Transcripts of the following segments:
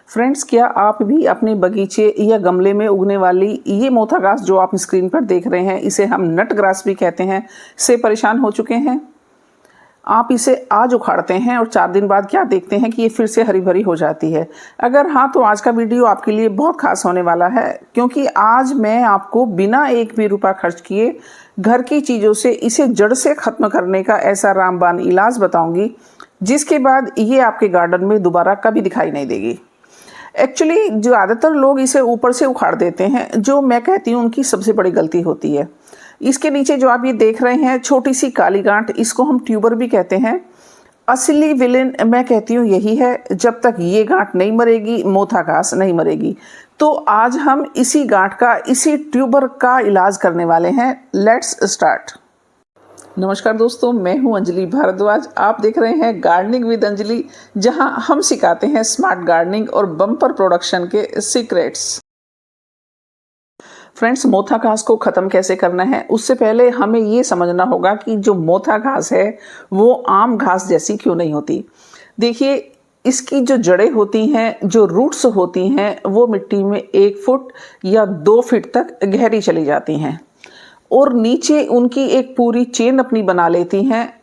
Friends, क्या आप भी अपने बगीचे या गमले में उगने वाली ये मोथा घास जो आप स्क्रीन पर देख रहे हैं, इसे हम नट ग्रास भी कहते हैं, से परेशान हो चुके हैं? आप इसे आज उखाड़ते हैं और 4 दिन बाद क्या देखते हैं कि ये फिर से हरी भरी हो जाती है। अगर हाँ, तो आज का वीडियो आपके लिए बहुत खास होने वाला है, क्योंकि आज मैं आपको बिना एक भी रुपया खर्च किए घर की चीज़ों से इसे जड़ से ख़त्म करने का ऐसा रामबाण इलाज बताऊंगी, जिसके बाद ये आपके गार्डन में दोबारा कभी दिखाई नहीं देगी। एक्चुअली ज़्यादातर लोग इसे ऊपर से उखाड़ देते हैं, जो मैं कहती हूँ उनकी सबसे बड़ी गलती होती है। इसके नीचे जो आप ये देख रहे हैं छोटी सी काली गांठ, इसको हम ट्यूबर भी कहते हैं। असली विलेन मैं कहती हूँ यही है। जब तक ये गांठ नहीं मरेगी, मोथा घास नहीं मरेगी। तो आज हम इसी गांठ का, इसी ट्यूबर का इलाज करने वाले हैं। Let's start. नमस्कार दोस्तों, मैं हूं अंजलि भारद्वाज। आप देख रहे हैं गार्डनिंग विद अंजलि, जहां हम सिखाते हैं स्मार्ट गार्डनिंग और बम्पर प्रोडक्शन के सीक्रेट्स। फ्रेंड्स, मोथा घास को ख़त्म कैसे करना है, उससे पहले हमें ये समझना होगा कि जो मोथा घास है वो आम घास जैसी क्यों नहीं होती। देखिए, इसकी जो जड़ें होती हैं, जो रूट्स होती हैं, वो मिट्टी में 1 फुट या 2 फीट तक गहरी चली जाती हैं और नीचे उनकी एक पूरी चेन अपनी बना लेती हैं।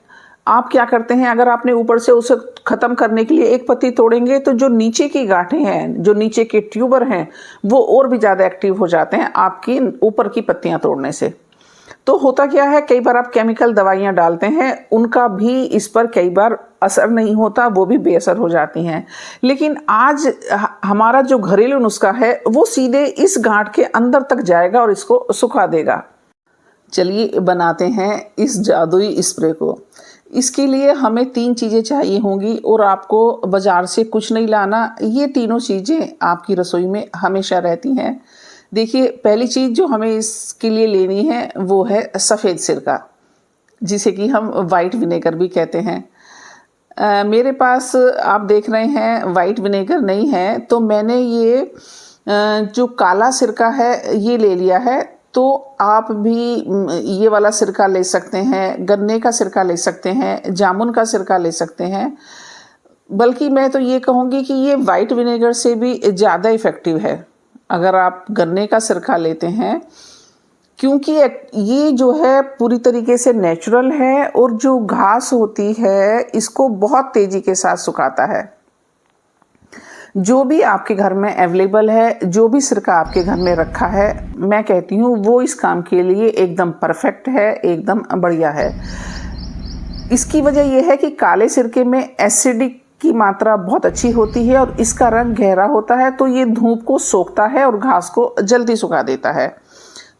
आप क्या करते हैं, अगर आपने ऊपर से उसे ख़त्म करने के लिए एक पत्ती तोड़ेंगे, तो जो नीचे की गांठें हैं, जो नीचे के ट्यूबर हैं, वो और भी ज़्यादा एक्टिव हो जाते हैं आपकी ऊपर की पत्तियां तोड़ने से। तो होता क्या है, कई बार आप केमिकल दवाइयां डालते हैं, उनका भी इस पर कई बार असर नहीं होता, वो भी बेअसर हो जाती हैं। लेकिन आज हमारा जो घरेलू नुस्खा है वो सीधे इस गांठ के अंदर तक जाएगा और इसको सुखा देगा। चलिए बनाते हैं इस जादुई स्प्रे को। इसके लिए हमें 3 चीज़ें चाहिए होंगी और आपको बाज़ार से कुछ नहीं लाना। ये तीनों चीज़ें आपकी रसोई में हमेशा रहती हैं। देखिए, पहली चीज़ जो हमें इसके लिए लेनी है वो है सफ़ेद सिरका, जिसे कि हम वाइट विनेगर भी कहते हैं। मेरे पास आप देख रहे हैं वाइट विनेगर नहीं है, तो मैंने ये जो काला सिरका है ये ले लिया है। तो आप भी ये वाला सिरका ले सकते हैं, गन्ने का सिरका ले सकते हैं, जामुन का सिरका ले सकते हैं। बल्कि मैं तो ये कहूँगी कि ये वाइट विनेगर से भी ज़्यादा इफ़ेक्टिव है अगर आप गन्ने का सिरका लेते हैं, क्योंकि ये जो है पूरी तरीके से नेचुरल है और जो घास होती है इसको बहुत तेज़ी के साथ सुखाता है। जो भी आपके घर में अवेलेबल है, जो भी सिरका आपके घर में रखा है, मैं कहती हूँ वो इस काम के लिए एकदम परफेक्ट है, एकदम बढ़िया है। इसकी वजह यह है कि काले सिरके में एसिडिक की मात्रा बहुत अच्छी होती है और इसका रंग गहरा होता है, तो ये धूप को सोखता है और घास को जल्दी सुखा देता है।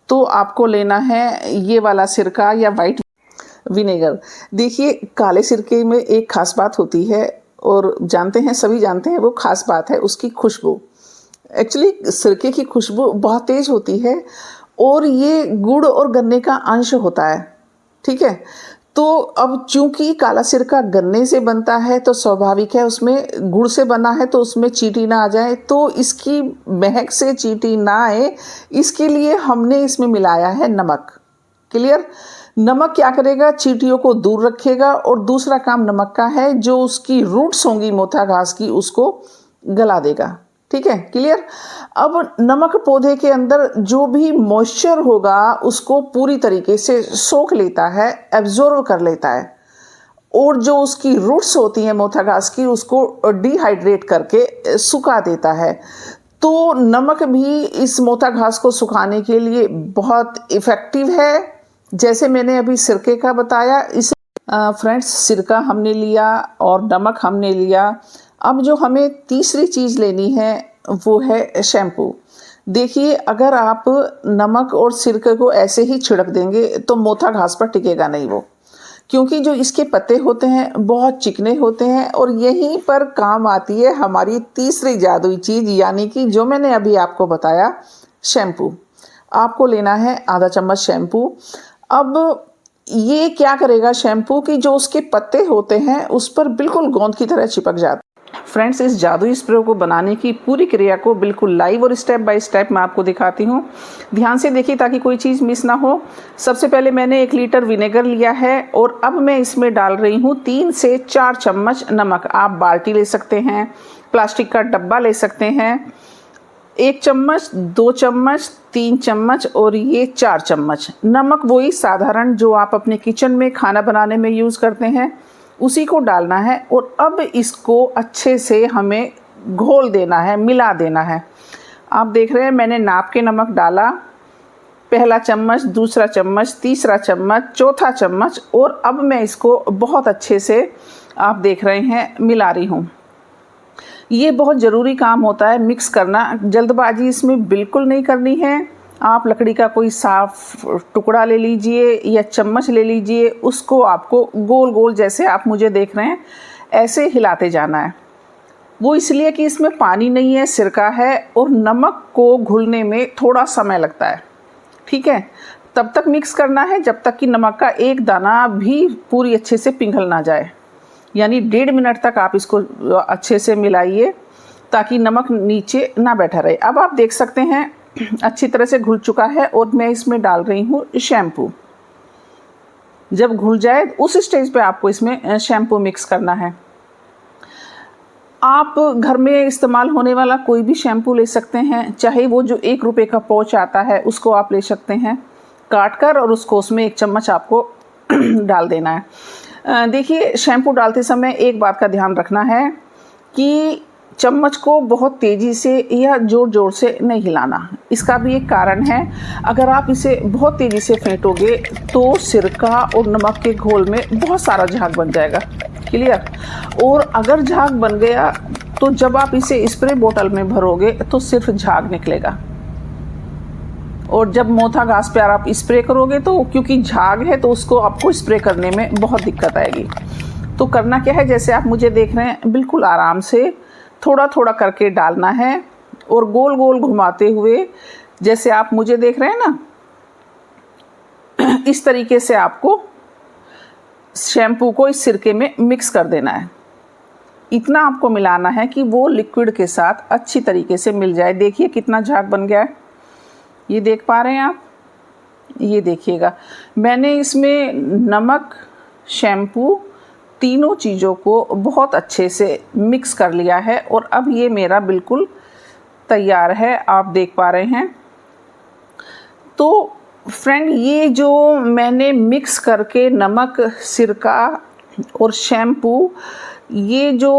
तो आपको लेना है ये वाला सिरका या वाइट विनेगर। देखिए, काले सिरके में एक खास बात होती है और जानते हैं, सभी जानते हैं, वो खास बात है उसकी खुशबू। एक्चुअली सिरके की खुशबू बहुत तेज़ होती है और ये गुड़ और गन्ने का अंश होता है, ठीक है। तो अब चूंकि काला सिरका गन्ने से बनता है तो स्वाभाविक है उसमें गुड़ से बना है, तो उसमें चींटी ना आ जाए, तो इसकी महक से चींटी ना आए, इसके लिए हमने इसमें मिलाया है नमक। क्लियर? नमक क्या करेगा, चींटियों को दूर रखेगा और दूसरा काम नमक का है, जो उसकी रूट्स होंगी मोथा घास की उसको गला देगा। ठीक है, क्लियर? अब नमक पौधे के अंदर जो भी मॉइस्चर होगा उसको पूरी तरीके से सोख लेता है, एब्जॉर्ब कर लेता है और जो उसकी रूट्स होती हैं मोथा घास की उसको डिहाइड्रेट करके सुखा देता है। तो नमक भी इस मोथा घास को सुखाने के लिए बहुत इफ़ेक्टिव है, जैसे मैंने अभी सिरके का बताया। इस फ्रेंड्स, सिरका हमने लिया और नमक हमने लिया। अब जो हमें तीसरी चीज़ लेनी है वो है शैम्पू। देखिए, अगर आप नमक और सिरके को ऐसे ही छिड़क देंगे तो मोथा घास पर टिकेगा नहीं वो, क्योंकि जो इसके पत्ते होते हैं बहुत चिकने होते हैं और यहीं पर काम आती है हमारी तीसरी जादुई चीज़, यानी कि जो मैंने अभी आपको बताया, शैम्पू। आपको लेना है आधा चम्मच शैम्पू। अब ये क्या करेगा शैम्पू की, जो उसके पत्ते होते हैं उस पर बिल्कुल गोंद की तरह चिपक जाता है। फ्रेंड्स, इस जादुई स्प्रे को बनाने की पूरी क्रिया को बिल्कुल लाइव और स्टेप बाय स्टेप मैं आपको दिखाती हूँ। ध्यान से देखिए ताकि कोई चीज़ मिस ना हो। सबसे पहले मैंने 1 लीटर विनेगर लिया है और अब मैं इसमें डाल रही हूँ 3 से 4 चम्मच नमक। आप बाल्टी ले सकते हैं, प्लास्टिक का डब्बा ले सकते हैं। 1 चम्मच, 2 चम्मच, 3 चम्मच और ये 4 चम्मच। नमक वही साधारण जो आप अपने किचन में खाना बनाने में यूज़ करते हैं, उसी को डालना है। और अब इसको अच्छे से हमें घोल देना है, मिला देना है। आप देख रहे हैं मैंने नाप के नमक डाला, पहला चम्मच, दूसरा चम्मच, तीसरा चम्मच, चौथा चम्मच, और अब मैं इसको बहुत अच्छे से आप देख रहे हैं मिला रही हूँ। ये बहुत ज़रूरी काम होता है मिक्स करना, जल्दबाजी इसमें बिल्कुल नहीं करनी है। आप लकड़ी का कोई साफ टुकड़ा ले लीजिए या चम्मच ले लीजिए, उसको आपको गोल गोल जैसे आप मुझे देख रहे हैं ऐसे हिलाते जाना है। वो इसलिए कि इसमें पानी नहीं है, सिरका है और नमक को घुलने में थोड़ा समय लगता है। ठीक है, तब तक मिक्स करना है जब तक कि नमक का एक दाना भी पूरी अच्छे से पिघल ना जाए, यानी 1.5 मिनट तक आप इसको अच्छे से मिलाइए ताकि नमक नीचे ना बैठा रहे। अब आप देख सकते हैं अच्छी तरह से घुल चुका है और मैं इसमें डाल रही हूँ शैम्पू। जब घुल जाए उस स्टेज पे आपको इसमें शैम्पू मिक्स करना है। आप घर में इस्तेमाल होने वाला कोई भी शैम्पू ले सकते हैं, चाहे वो जो 1 रुपये का पाउच आता है उसको आप ले सकते हैं काट कर, और उसको उसमें 1 चम्मच आपको डाल देना है। देखिए शैम्पू डालते समय एक बात का ध्यान रखना है कि चम्मच को बहुत तेज़ी से या ज़ोर ज़ोर से नहीं हिलाना। इसका भी एक कारण है, अगर आप इसे बहुत तेज़ी से फेंटोगे तो सिरका और नमक के घोल में बहुत सारा झाग बन जाएगा। क्लियर? और अगर झाग बन गया तो जब आप इसे स्प्रे बोतल में भरोगे तो सिर्फ झाग निकलेगा, और जब मोथा घास पे आप स्प्रे करोगे तो क्योंकि झाग है तो उसको आपको स्प्रे करने में बहुत दिक्कत आएगी। तो करना क्या है, जैसे आप मुझे देख रहे हैं बिल्कुल आराम से थोड़ा थोड़ा करके डालना है और गोल गोल घुमाते हुए, जैसे आप मुझे देख रहे हैं ना, इस तरीके से आपको शैम्पू को इस सिरके में मिक्स कर देना है। इतना आपको मिलाना है कि वो लिक्विड के साथ अच्छी तरीके से मिल जाए। देखिए कितना झाग बन गया है, ये देख पा रहे हैं आप, ये देखिएगा। मैंने इसमें नमक, शैम्पू, तीनों चीज़ों को बहुत अच्छे से मिक्स कर लिया है और अब ये मेरा बिल्कुल तैयार है, आप देख पा रहे हैं। तो फ्रेंड, ये जो मैंने मिक्स करके नमक, सिरका और शैम्पू, ये जो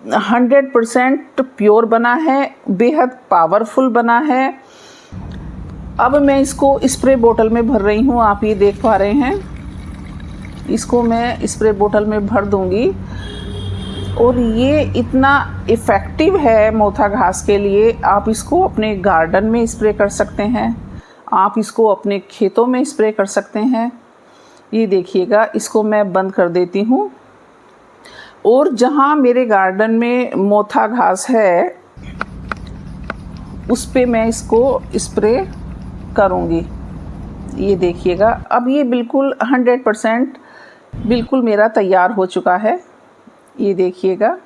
100% प्योर बना है, बेहद पावरफुल बना है। अब मैं इसको स्प्रे बोतल में भर रही हूँ, आप ये देख पा रहे हैं। इसको मैं स्प्रे बोतल में भर दूँगी और ये इतना इफ़ेक्टिव है मोथा घास के लिए। आप इसको अपने गार्डन में स्प्रे कर सकते हैं, आप इसको अपने खेतों में स्प्रे कर सकते हैं। ये देखिएगा, इसको मैं बंद कर देती हूँ और जहाँ मेरे गार्डन में मोथा घास है उस पे मैं इसको स्प्रे करूँगी। ये देखिएगा, अब ये बिल्कुल 100% बिल्कुल मेरा तैयार हो चुका है। ये देखिएगा,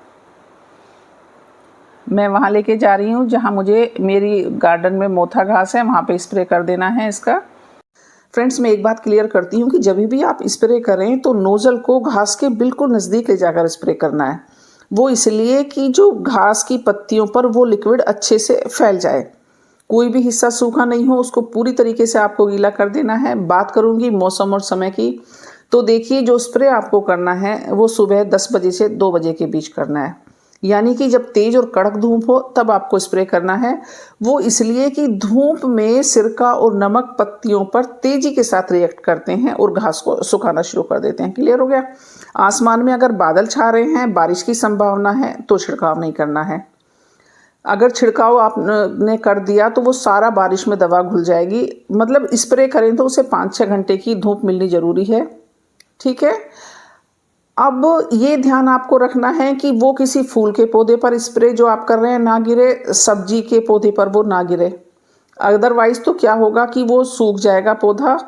मैं वहाँ लेके जा रही हूँ जहाँ मुझे मेरी गार्डन में मोथा घास है, वहाँ पे स्प्रे कर देना है इसका। फ्रेंड्स, मैं एक बात क्लियर करती हूँ कि जब भी आप स्प्रे करें तो नोज़ल को घास के बिल्कुल नज़दीक ले जाकर स्प्रे करना है। वो इसलिए कि जो घास की पत्तियों पर वो लिक्विड अच्छे से फैल जाए, कोई भी हिस्सा सूखा नहीं हो, उसको पूरी तरीके से आपको गीला कर देना है। बात करूँगी मौसम और समय की, तो देखिए जो स्प्रे आपको करना है वो सुबह 10 बजे से 2 बजे के बीच करना है, यानी कि जब तेज़ और कड़क धूप हो तब आपको स्प्रे करना है। वो इसलिए कि धूप में सिरका और नमक पत्तियों पर तेज़ी के साथ रिएक्ट करते हैं और घास को सुखाना शुरू कर देते हैं। क्लियर हो गया? आसमान में अगर बादल छा रहे हैं, बारिश की संभावना है, तो छिड़काव नहीं करना है। अगर छिड़काव आपने कर दिया तो वो सारा बारिश में दवा घुल जाएगी। मतलब स्प्रे करें तो उसे 5-6 घंटे की धूप मिलनी ज़रूरी है। ठीक है? अब ये ध्यान आपको रखना है कि वो किसी फूल के पौधे पर स्प्रे जो आप कर रहे हैं ना गिरे, सब्जी के पौधे पर वो ना गिरे। अदरवाइज तो क्या होगा कि वो सूख जाएगा पौधा।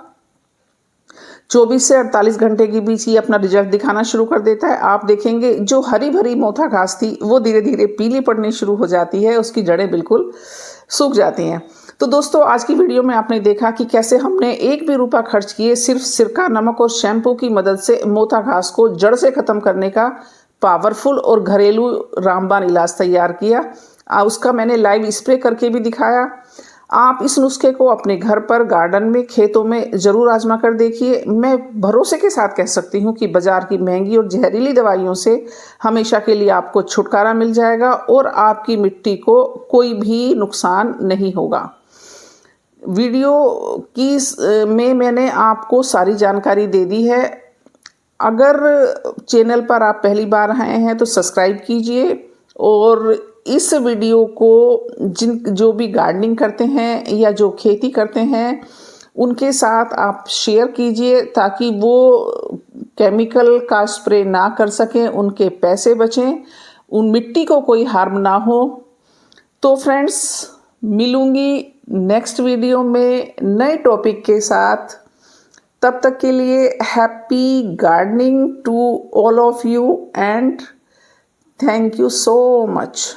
24 से 48 घंटे के बीच ये अपना रिजल्ट दिखाना शुरू कर देता है। आप देखेंगे जो हरी भरी मोथा घास थी वो धीरे धीरे पीली पड़नी शुरू हो जाती है, उसकी जड़ें बिल्कुल सूख जाती हैं। तो दोस्तों, आज की वीडियो में आपने देखा कि कैसे हमने 1 भी रुपया खर्च किए सिर्फ सिरका, नमक और शैम्पू की मदद से मोथा घास को जड़ से ख़त्म करने का पावरफुल और घरेलू रामबाण इलाज तैयार किया। उसका मैंने लाइव स्प्रे करके भी दिखाया। आप इस नुस्खे को अपने घर पर, गार्डन में, खेतों में ज़रूर आजमा कर देखिए। मैं भरोसे के साथ कह सकती हूँ कि बाज़ार की महंगी और जहरीली दवाइयों से हमेशा के लिए आपको छुटकारा मिल जाएगा और आपकी मिट्टी को कोई भी नुकसान नहीं होगा। वीडियो की में मैंने आपको सारी जानकारी दे दी है। अगर चैनल पर आप पहली बार आए हैं तो सब्सक्राइब कीजिए और इस वीडियो को जो भी गार्डनिंग करते हैं या जो खेती करते हैं उनके साथ आप शेयर कीजिए, ताकि वो केमिकल का स्प्रे ना कर सकें, उनके पैसे बचें, उन मिट्टी को कोई हार्म ना हो। तो फ्रेंड्स, मिलूंगी नेक्स्ट वीडियो में नए टॉपिक के साथ। तब तक के लिए happy gardening to all of you and thank you so much.